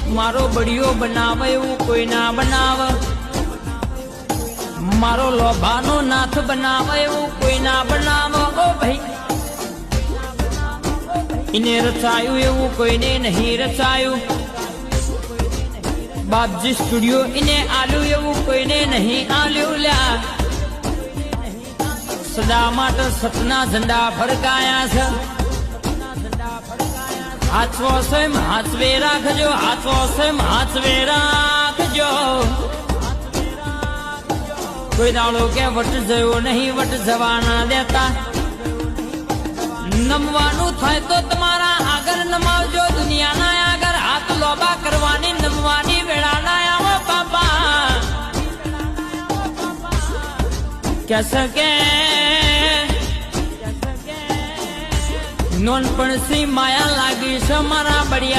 मारो बड़ियो बनावे एवं कोई ना बनाव, मारो लोभानो नाथ बनावे एवं कोई ना बनाव। ओ भाई इने रचायु एवं कोई ने नहीं रचायु, बापजी स्टूडियो इने आलू एवं कोई ने नहीं आलू ल्या। सदा माटे सतना झंडा फरकाया छे, हाथो सेम हाथवे राखजो, हाथो सेम हाथवे राखजो। कोई दाड़ो के वट जयो नहीं, वट जवा ना देता। नमवानु थाय तो तमारा आगर नमावजो, दुनिया ना आगर हाथ लोबा करवानी नमवानी वेड़ा ना आवो बाबा। कैसे के नोनपण सी माया लागी से मारा बढ़िया।